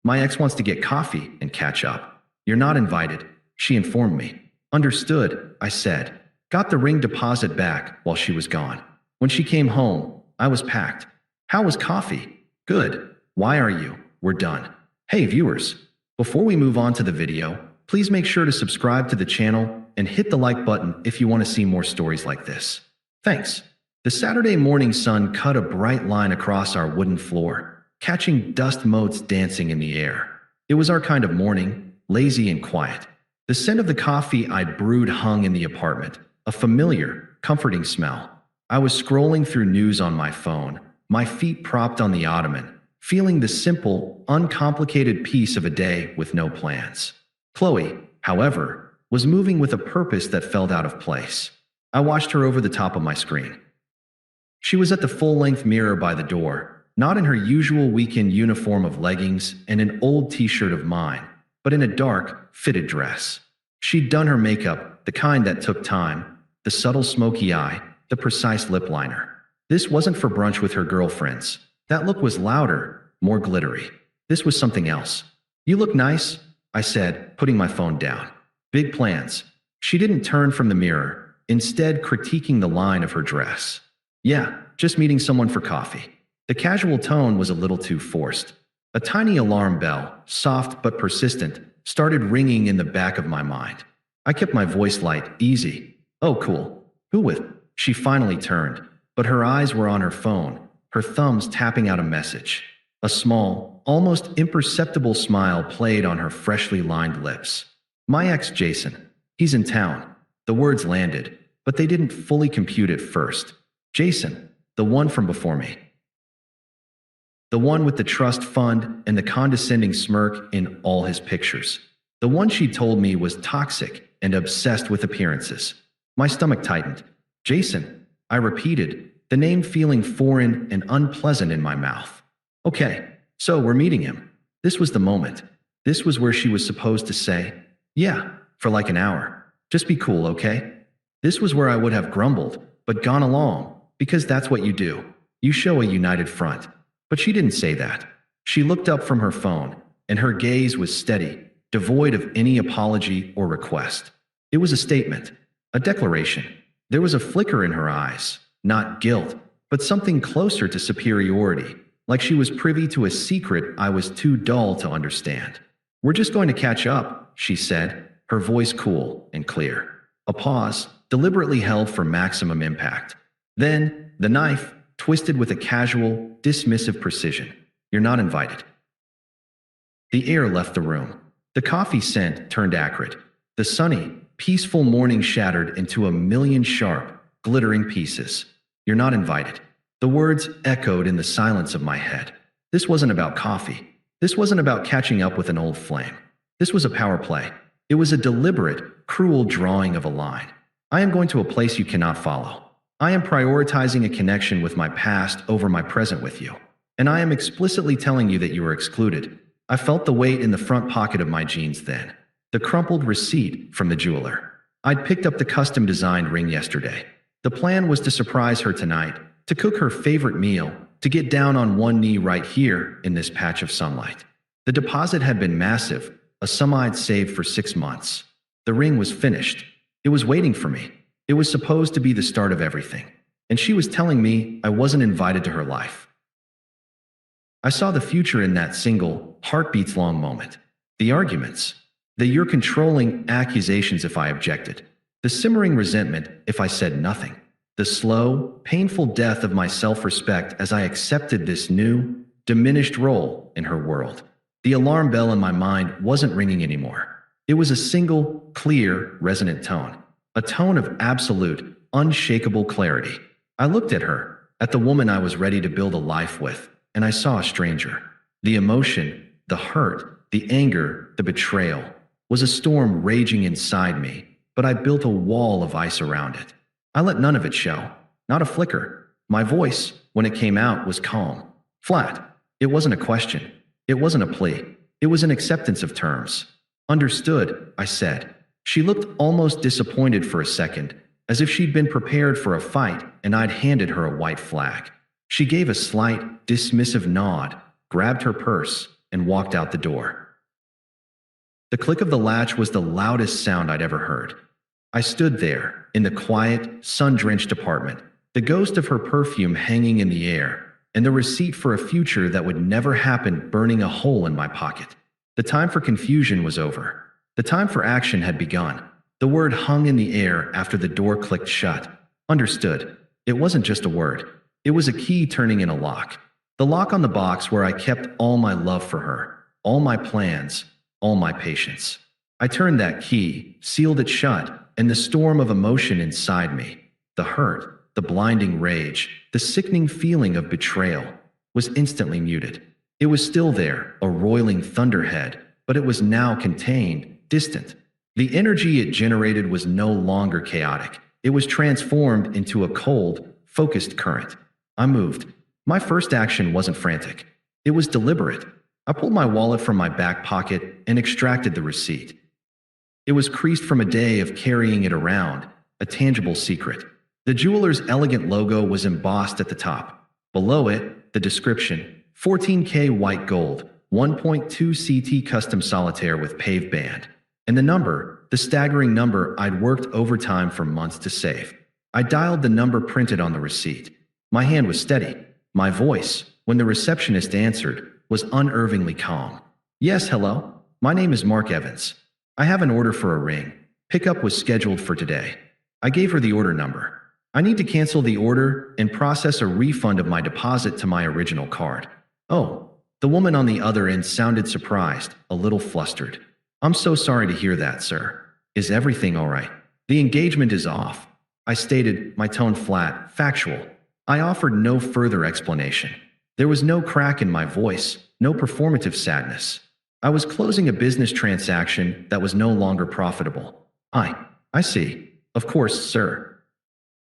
My ex wants to get coffee and catch up. You're not invited, she informed me. Understood, I said. Got the ring deposit back while she was gone. When she came home, I was packed. How was coffee? Good. Why are you? We're done. Hey viewers, before we move on to the video, please make sure to subscribe to the channel and hit the like button if you want to see more stories like this. Thanks. The Saturday morning sun cut a bright line across our wooden floor, catching dust motes dancing in the air. It was our kind of morning, lazy and quiet. The scent of the coffee I'd brewed hung in the apartment, a familiar, comforting smell. I was scrolling through news on my phone, my feet propped on the ottoman, feeling the simple, uncomplicated peace of a day with no plans. Qley, however, was moving with a purpose that felt out of place. I watched her over the top of my screen. She was at the full-length mirror by the door, not in her usual weekend uniform of leggings and an old t-shirt of mine, but in a dark, fitted dress. She'd done her makeup, the kind that took time, the subtle smoky eye, the precise lip liner. This wasn't for brunch with her girlfriends. That look was louder, more glittery. This was something else. You look nice, I said, putting my phone down. Big plans. She didn't turn from the mirror, instead critiquing the line of her dress. Yeah, just meeting someone for coffee. The casual tone was a little too forced. A tiny alarm bell, soft but persistent, started ringing in the back of my mind. I kept my voice light, easy. Oh, cool. Who with? She finally turned, but her eyes were on her phone, her thumbs tapping out a message. A small, almost imperceptible smile played on her freshly lined lips. My ex Jason. He's in town. The words landed, but they didn't fully compute at first. Jason, the one from before me. The one with the trust fund and the condescending smirk in all his pictures. The one she told me was toxic and obsessed with appearances. My stomach tightened. Jason, I repeated, the name feeling foreign and unpleasant in my mouth. Okay, so we're meeting him. This was the moment. This was where she was supposed to say, yeah, for like an hour. Just be cool, okay? This was where I would have grumbled, but gone along, because that's what you do. You show a united front. But she didn't say that. She looked up from her phone, and her gaze was steady, devoid of any apology or request. It was a statement, a declaration. There was a flicker in her eyes, not guilt, but something closer to superiority, like she was privy to a secret I was too dull to understand. We're just going to catch up, she said, her voice cool and clear. A pause, deliberately held for maximum impact. Then, the knife, twisted with a casual, dismissive precision. You're not invited. The air left the room. The coffee scent turned acrid. The sunny, peaceful morning shattered into a million sharp, glittering pieces. You're not invited. The words echoed in the silence of my head. This wasn't about coffee. This wasn't about catching up with an old flame. This was a power play. It was a deliberate, cruel drawing of a line. I am going to a place you cannot follow. I am prioritizing a connection with my past over my present with you. And I am explicitly telling you that you are excluded. I felt the weight in the front pocket of my jeans then. The crumpled receipt from the jeweler. I'd picked up the custom-designed ring yesterday. The plan was to surprise her tonight, to cook her favorite meal, to get down on one knee right here in this patch of sunlight. The deposit had been massive, a sum I'd saved for 6 months. The ring was finished. It was waiting for me. It was supposed to be the start of everything. And she was telling me I wasn't invited to her life. I saw the future in that single, heartbeats-long moment. The arguments. The you're controlling accusations if I objected. The simmering resentment if I said nothing. The slow, painful death of my self-respect as I accepted this new, diminished role in her world. The alarm bell in my mind wasn't ringing anymore. It was a single, clear, resonant tone. A tone of absolute, unshakable clarity. I looked at her, at the woman I was ready to build a life with, and I saw a stranger. The emotion, the hurt, the anger, the betrayal, was a storm raging inside me, but I built a wall of ice around it. I let none of it show, not a flicker. My voice, when it came out, was calm, flat. It wasn't a question. It wasn't a plea. It was an acceptance of terms. Understood, I said. She looked almost disappointed for a second, as if she'd been prepared for a fight and I'd handed her a white flag. She gave a slight, dismissive nod, grabbed her purse, and walked out the door. The click of the latch was the loudest sound I'd ever heard. I stood there, in the quiet, sun-drenched apartment, the ghost of her perfume hanging in the air, and the receipt for a future that would never happen burning a hole in my pocket. The time for confusion was over. The time for action had begun. The word hung in the air after the door clicked shut. Understood. It wasn't just a word. It was a key turning in a lock. The lock on the box where I kept all my love for her, all my plans, all my patience. I turned that key, sealed it shut, and the storm of emotion inside me, the hurt, the blinding rage, the sickening feeling of betrayal, was instantly muted. It was still there, a roiling thunderhead, but it was now contained, distant. The energy it generated was no longer chaotic. It was transformed into a cold, focused current. I moved. My first action wasn't frantic. It was deliberate. I pulled my wallet from my back pocket and extracted the receipt. It was creased from a day of carrying it around, a tangible secret. The jeweler's elegant logo was embossed at the top. Below it, the description, 14K white gold, 1.2 CT custom solitaire with pave band. And the number, the staggering number I'd worked overtime for months to save. I dialed the number printed on the receipt. My hand was steady. My voice, when the receptionist answered, was unervingly calm. Yes, hello. My name is Mark Evans. I have an order for a ring. Pickup was scheduled for today. I gave her the order number. I need to cancel the order and process a refund of my deposit to my original card. Oh, the woman on the other end sounded surprised, a little flustered. I'm so sorry to hear that, sir. Is everything all right? The engagement is off. I stated, my tone flat, factual. I offered no further explanation. There was no crack in my voice, no performative sadness. I was closing a business transaction that was no longer profitable. I see. Of course, sir.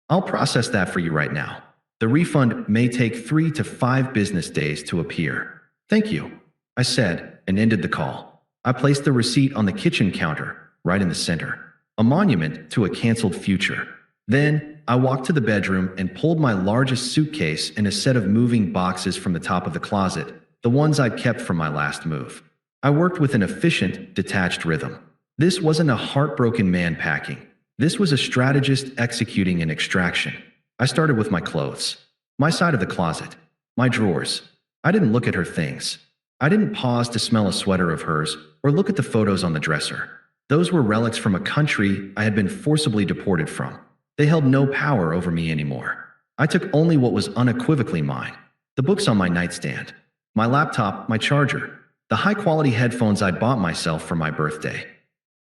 I'll process that for you right now. The refund may take 3 to 5 business days to appear. Thank you, I said, and ended the call. I placed the receipt on the kitchen counter, right in the center, a monument to a canceled future. Then, I walked to the bedroom and pulled my largest suitcase and a set of moving boxes from the top of the closet, the ones I'd kept from my last move. I worked with an efficient, detached rhythm. This wasn't a heartbroken man packing. This was a strategist executing an extraction. I started with my clothes, my side of the closet, my drawers. I didn't look at her things. I didn't pause to smell a sweater of hers or look at the photos on the dresser. Those were relics from a country I had been forcibly deported from. They held no power over me anymore. I took only what was unequivocally mine. The books on my nightstand, my laptop, my charger, the high-quality headphones I'd bought myself for my birthday.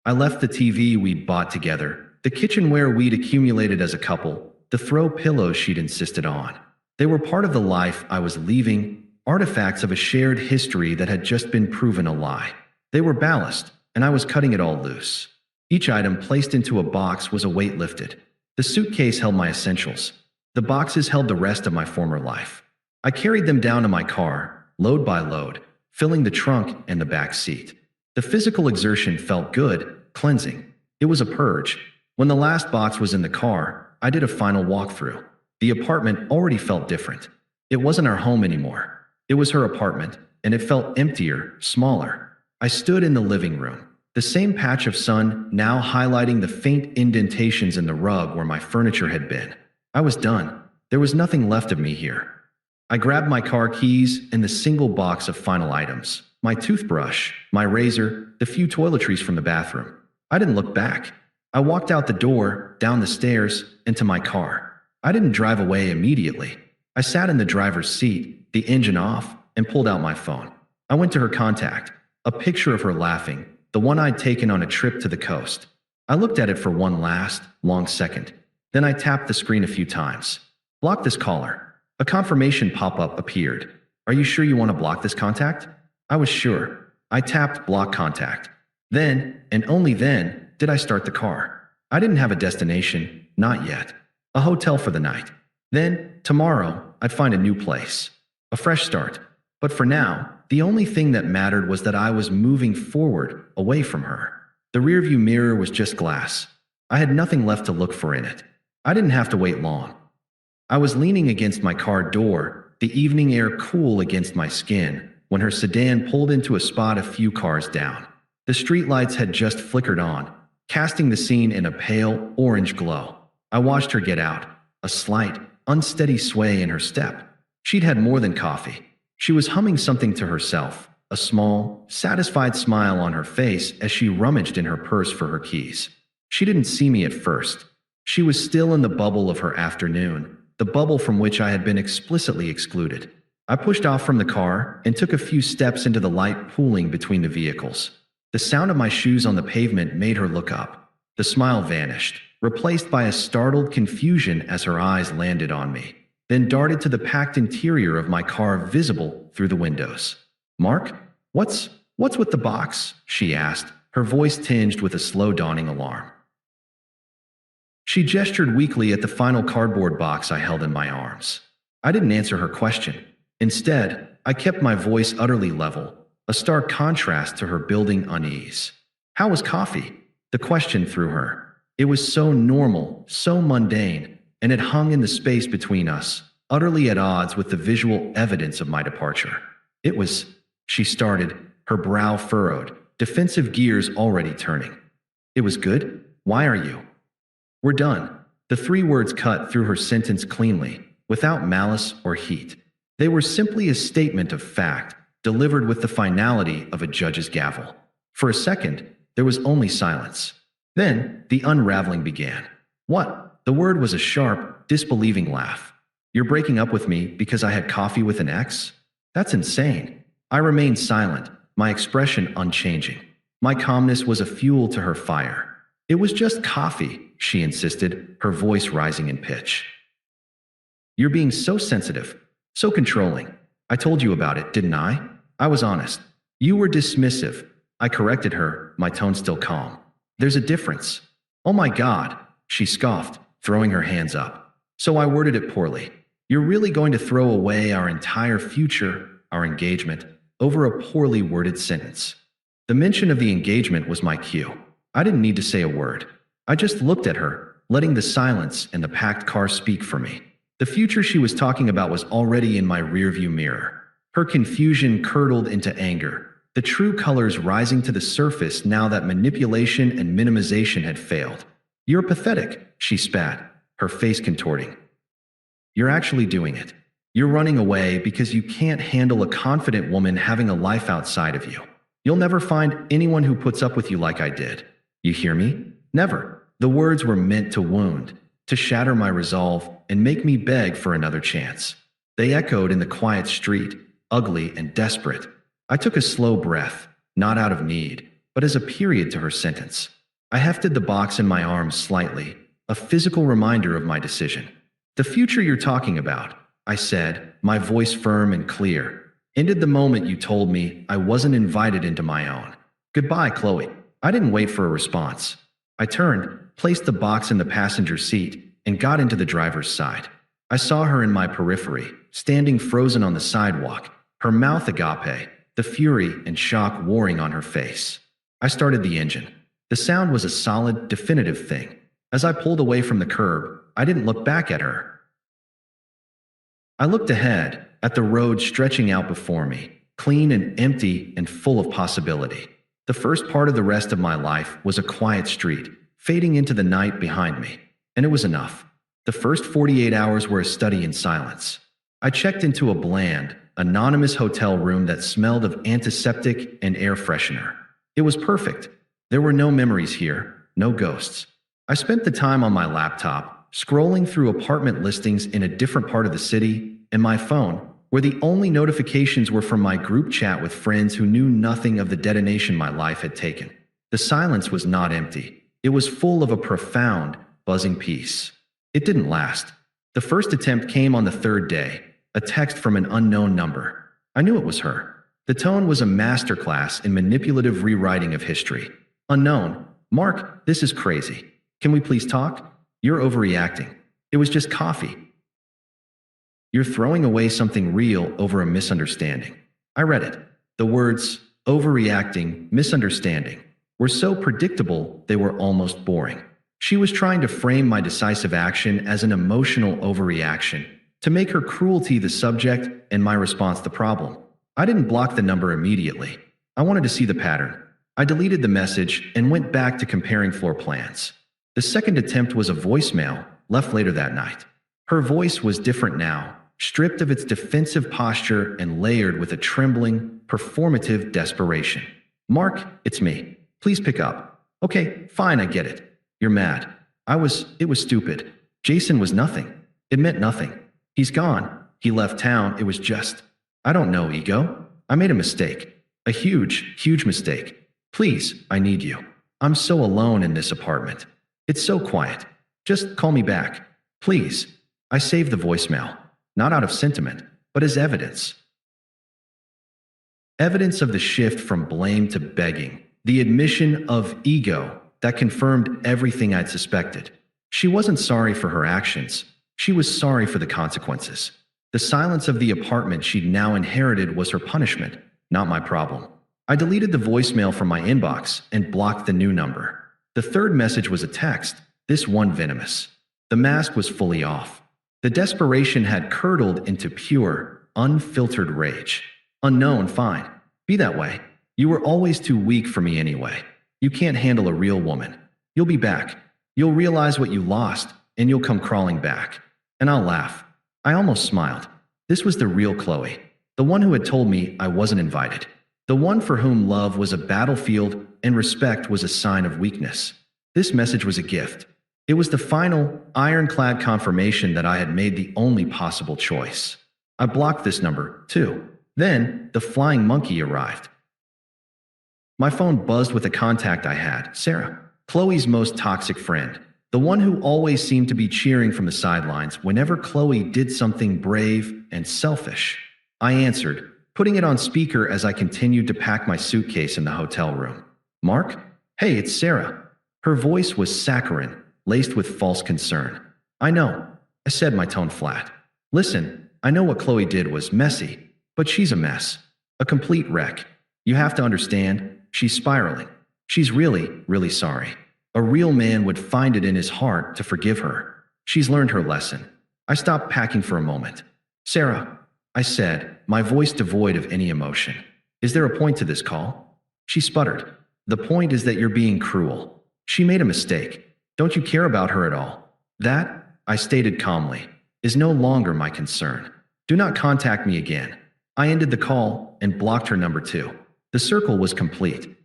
I left the TV we'd bought together, the kitchenware we'd accumulated as a couple, the throw pillows she'd insisted on. They were part of the life I was leaving, artifacts of a shared history that had just been proven a lie. They were ballast, and I was cutting it all loose. Each item placed into a box was a weight lifted. The suitcase held my essentials. The boxes held the rest of my former life. I carried them down to my car, load by load, filling the trunk and the back seat. The physical exertion felt good, cleansing. It was a purge. When the last box was in the car, I did a final walkthrough. The apartment already felt different. It wasn't our home anymore. It was her apartment, and it felt emptier, smaller. I stood in the living room. The same patch of sun now highlighting the faint indentations in the rug where my furniture had been. I was done. There was nothing left of me here. I grabbed my car keys and the single box of final items. My toothbrush, my razor, the few toiletries from the bathroom. I didn't look back. I walked out the door, down the stairs, into my car. I didn't drive away immediately. I sat in the driver's seat, the engine off, and pulled out my phone. I went to her contact, a picture of her laughing, the one I'd taken on a trip to the coast. I looked at it for one last, long second. Then I tapped the screen a few times. Block this caller. A confirmation pop-up appeared. Are you sure you want to block this contact? I was sure. I tapped block contact. Then, and only then, did I start the car. I didn't have a destination, not yet. A hotel for the night. Then, tomorrow, I'd find a new place. A fresh start. But for now, the only thing that mattered was that I was moving forward, away from her. The rearview mirror was just glass. I had nothing left to look for in it. I didn't have to wait long. I was leaning against my car door, the evening air cool against my skin, when her sedan pulled into a spot a few cars down. The streetlights had just flickered on, casting the scene in a pale, orange glow. I watched her get out, a slight, unsteady sway in her step. She'd had more than coffee. She was humming something to herself, a small, satisfied smile on her face as she rummaged in her purse for her keys. She didn't see me at first. She was still in the bubble of her afternoon, the bubble from which I had been explicitly excluded. I pushed off from the car and took a few steps into the light pooling between the vehicles. The sound of my shoes on the pavement made her look up. The smile vanished, replaced by a startled confusion as her eyes landed on me, then darted to the packed interior of my car visible through the windows. "Mark, what's with the box?" she asked, her voice tinged with a slow dawning alarm. She gestured weakly at the final cardboard box I held in my arms. I didn't answer her question. Instead, I kept my voice utterly level, a stark contrast to her building unease. "How was coffee?" The question threw her. It was so normal, so mundane, and it hung in the space between us, utterly at odds with the visual evidence of my departure. "It was," she started, her brow furrowed, defensive gears already turning. "It was good? Why are you?" "We're done." The 3 words cut through her sentence cleanly, without malice or heat. They were simply a statement of fact, delivered with the finality of a judge's gavel. For a second, there was only silence. Then, the unraveling began. "What?" The word was a sharp, disbelieving laugh. "You're breaking up with me because I had coffee with an ex? That's insane." I remained silent, my expression unchanging. My calmness was a fuel to her fire. "It was just coffee," she insisted, her voice rising in pitch. "You're being so sensitive, so controlling. I told you about it, didn't I? I was honest. You were dismissive." I corrected her, my tone still calm. "There's a difference." "Oh my God," she scoffed, throwing her hands up. "So I worded it poorly. You're really going to throw away our entire future, our engagement, over a poorly worded sentence." The mention of the engagement was my cue. I didn't need to say a word. I just looked at her, letting the silence and the packed car speak for me. The future she was talking about was already in my rearview mirror. Her confusion curdled into anger, the true colors rising to the surface now that manipulation and minimization had failed. "You're pathetic," she spat, her face contorting. "You're actually doing it. You're running away because you can't handle a confident woman having a life outside of you. You'll never find anyone who puts up with you like I did. You hear me? Never." The words were meant to wound, to shatter my resolve and make me beg for another chance. They echoed in the quiet street, ugly and desperate. I took a slow breath, not out of need, but as a period to her sentence. I hefted the box in my arms slightly, a physical reminder of my decision. "The future you're talking about," I said, my voice firm and clear, "ended the moment you told me I wasn't invited into my own. Goodbye, Qley." I didn't wait for a response. I turned, placed the box in the passenger seat, and got into the driver's side. I saw her in my periphery, standing frozen on the sidewalk, her mouth agape, the fury and shock warring on her face. I started the engine. The sound was a solid, definitive thing. As I pulled away from the curb, I didn't look back at her. I looked ahead, at the road stretching out before me, clean and empty and full of possibility. The first part of the rest of my life was a quiet street, fading into the night behind me, and it was enough. The first 48 hours were a study in silence. I checked into a bland, anonymous hotel room that smelled of antiseptic and air freshener. It was perfect. There were no memories here, no ghosts. I spent the time on my laptop, scrolling through apartment listings in a different part of the city, and my phone, where the only notifications were from my group chat with friends who knew nothing of the detonation my life had taken. The silence was not empty. It was full of a profound, buzzing peace. It didn't last. The first attempt came on the 3rd day, a text from an unknown number. I knew it was her. The tone was a masterclass in manipulative rewriting of history. Unknown: "Mark, this is crazy. Can we please talk? You're overreacting. It was just coffee. You're throwing away something real over a misunderstanding." I read it. The words, overreacting, misunderstanding, were so predictable they were almost boring. She was trying to frame my decisive action as an emotional overreaction, to make her cruelty the subject and my response the problem. I didn't block the number immediately. I wanted to see the pattern. I deleted the message and went back to comparing floor plans. The second attempt was a voicemail, left later that night. Her voice was different now, stripped of its defensive posture and layered with a trembling, performative desperation. "Mark, it's me. Please pick up." "Okay, fine, I get it. You're mad. It was stupid. Jason was nothing. It meant nothing. He's gone. He left town. It was just, I don't know, ego. I made a mistake. A huge, huge mistake. Please, I need you. I'm so alone in this apartment. It's so quiet. Just call me back. Please." I saved the voicemail, not out of sentiment, but as evidence. Evidence of the shift from blame to begging, the admission of ego that confirmed everything I'd suspected. She wasn't sorry for her actions. She was sorry for the consequences. The silence of the apartment she'd now inherited was her punishment, not my problem. I deleted the voicemail from my inbox and blocked the new number. The third message was a text, this one venomous. The mask was fully off. The desperation had curdled into pure, unfiltered rage. "Unknown, fine. Be that way. You were always too weak for me anyway. You can't handle a real woman. You'll be back. You'll realize what you lost, and you'll come crawling back." And I'll laugh. I almost smiled. This was the real Qley, the one who had told me I wasn't invited, the one for whom love was a battlefield and respect was a sign of weakness. This message was a gift. It was the final, ironclad confirmation that I had made the only possible choice. I blocked this number, too. Then, the flying monkey arrived. My phone buzzed with a contact I had, Sarah, Qley's most toxic friend, the one who always seemed to be cheering from the sidelines whenever Qley did something brave and selfish. I answered, putting it on speaker as I continued to pack my suitcase in the hotel room. "Mark? Hey, it's Sarah." Her voice was saccharine, laced with false concern. "I know," I said, my tone flat. "Listen, I know what Qley did was messy, but she's a mess. A complete wreck. You have to understand, she's spiraling. She's really, really sorry. A real man would find it in his heart to forgive her. She's learned her lesson." I stopped packing for a moment. "Sarah," I said, my voice devoid of any emotion, "is there a point to this call?" She sputtered. "The point is that you're being cruel. She made a mistake. Don't you care about her at all?" "That," I stated calmly, "is no longer my concern. Do not contact me again." I ended the call and blocked her number too. The circle was complete.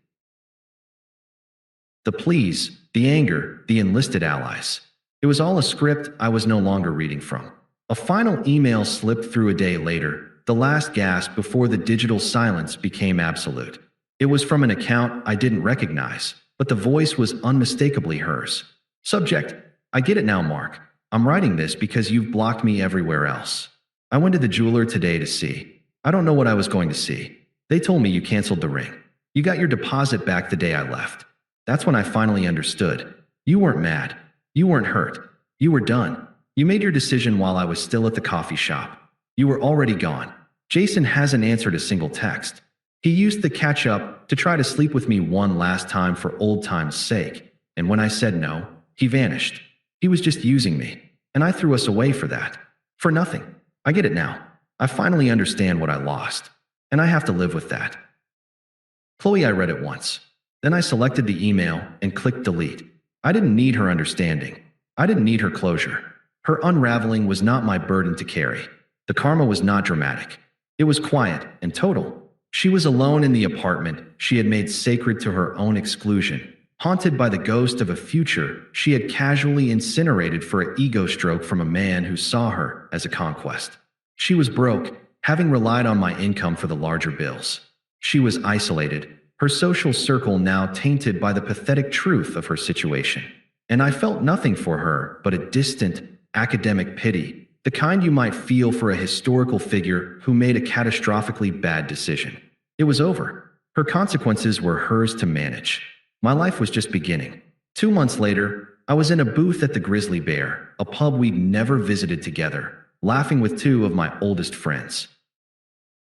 The pleas, the anger, the enlisted allies. It was all a script I was no longer reading from. A final email slipped through a day later, the last gasp before the digital silence became absolute. It was from an account I didn't recognize, but the voice was unmistakably hers. Subject: "I get it now, Mark. I'm writing this because you've blocked me everywhere else. I went to the jeweler today to see. I don't know what I was going to see. They told me you canceled the ring. You got your deposit back the day I left. That's when I finally understood. You weren't mad. You weren't hurt. You were done. You made your decision while I was still at the coffee shop. You were already gone. Jason hasn't answered a single text. He used the catch-up to try to sleep with me one last time for old time's sake, and when I said no, he vanished. He was just using me, and I threw us away for that. For nothing. I get it now. I finally understand what I lost, and I have to live with that." Qley, I read it once. Then I selected the email and clicked delete. I didn't need her understanding. I didn't need her closure. Her unraveling was not my burden to carry. The karma was not dramatic. It was quiet and total. She was alone in the apartment she had made sacred to her own exclusion, haunted by the ghost of a future she had casually incinerated for an ego stroke from a man who saw her as a conquest. She was broke, having relied on my income for the larger bills. She was isolated, her social circle now tainted by the pathetic truth of her situation. And I felt nothing for her but a distant, academic pity, the kind you might feel for a historical figure who made a catastrophically bad decision. It was over. Her consequences were hers to manage. My life was just beginning. 2 months later, I was in a booth at the Grizzly Bear, a pub we'd never visited together, laughing with 2 of my oldest friends.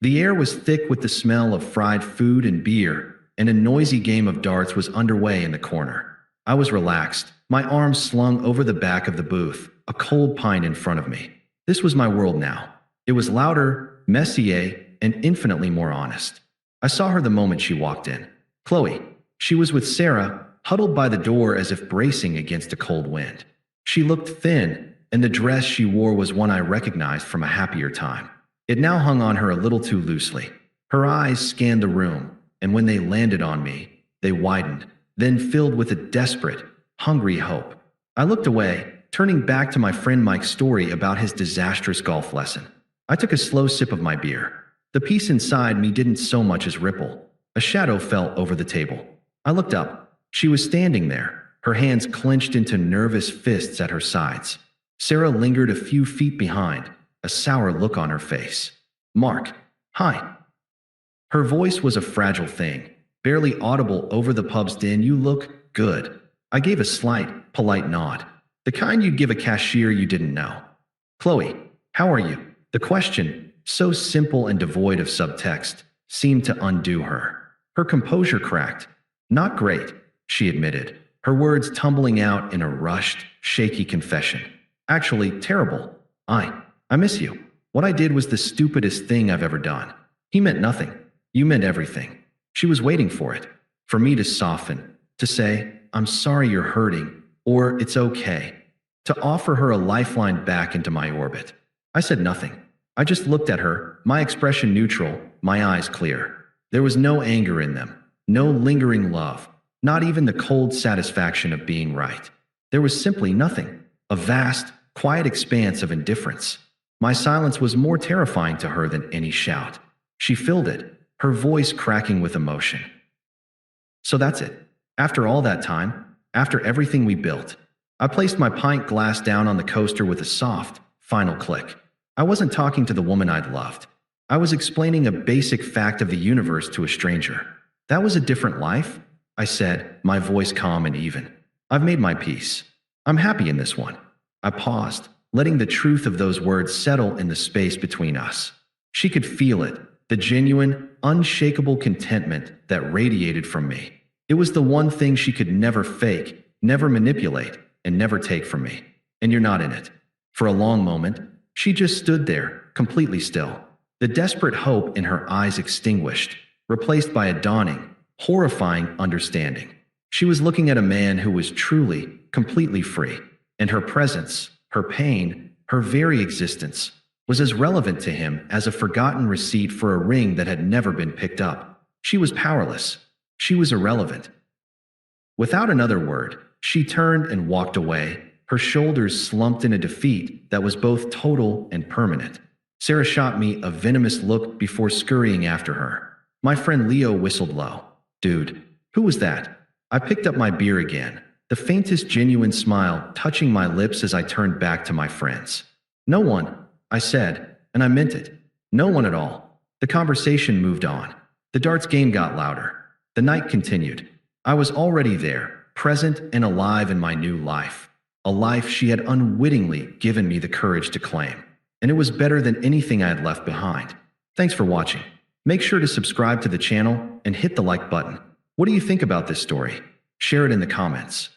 The air was thick with the smell of fried food and beer, and a noisy game of darts was underway in the corner. I was relaxed, my arms slung over the back of the booth, a cold pint in front of me. This was my world now. It was louder, messier, and infinitely more honest. I saw her the moment she walked in. Qley. She was with Sarah, huddled by the door as if bracing against a cold wind. She looked thin, and the dress she wore was one I recognized from a happier time. It now hung on her a little too loosely. Her eyes scanned the room, and when they landed on me, they widened, then filled with a desperate, hungry hope. I looked away, turning back to my friend Mike's story about his disastrous golf lesson. I took a slow sip of my beer. The peace inside me didn't so much as ripple. A shadow fell over the table. I looked up. She was standing there, her hands clenched into nervous fists at her sides. Sarah lingered a few feet behind, a sour look on her face. "Mark, hi." Her voice was a fragile thing, barely audible over the pub's din. "You look good." I gave a slight, polite nod, the kind you'd give a cashier you didn't know. "Qley, how are you?" The question, so simple and devoid of subtext, seemed to undo her. Her composure cracked. "Not great," she admitted, her words tumbling out in a rushed, shaky confession. "Actually, terrible. I miss you. What I did was the stupidest thing I've ever done." He meant nothing. "You meant everything." She was waiting for it, for me to soften, to say, "I'm sorry you're hurting," or "It's okay," to offer her a lifeline back into my orbit. I said nothing. I just looked at her, my expression neutral, my eyes clear. There was no anger in them, no lingering love, not even the cold satisfaction of being right. There was simply nothing, a vast, quiet expanse of indifference. My silence was more terrifying to her than any shout. She filled it, her voice cracking with emotion. "So that's it. After all that time, after everything we built." I placed my pint glass down on the coaster with a soft, final click. I wasn't talking to the woman I'd loved. I was explaining a basic fact of the universe to a stranger. "That was a different life," I said, my voice calm and even. "I've made my peace. I'm happy in this one." I paused, letting the truth of those words settle in the space between us. She could feel it, the genuine, unshakable contentment that radiated from me. It was the one thing she could never fake, never manipulate, and never take from me. "And you're not in it." For a long moment, she just stood there, completely still. The desperate hope in her eyes extinguished, replaced by a dawning, horrifying understanding. She was looking at a man who was truly, completely free, and her presence, her pain, her very existence, was as relevant to him as a forgotten receipt for a ring that had never been picked up. She was powerless. She was irrelevant. Without another word, she turned and walked away, her shoulders slumped in a defeat that was both total and permanent. Sarah shot me a venomous look before scurrying after her. My friend Leo whistled low. "Dude, who was that?" I picked up my beer again, the faintest genuine smile touching my lips as I turned back to my friends. "No one," I said, and I meant it. No one at all. The conversation moved on. The darts game got louder. The night continued. I was already there, present and alive in my new life. A life she had unwittingly given me the courage to claim. And it was better than anything I had left behind. Thanks for watching. Make sure to subscribe to the channel and hit the like button. What do you think about this story? Share it in the comments.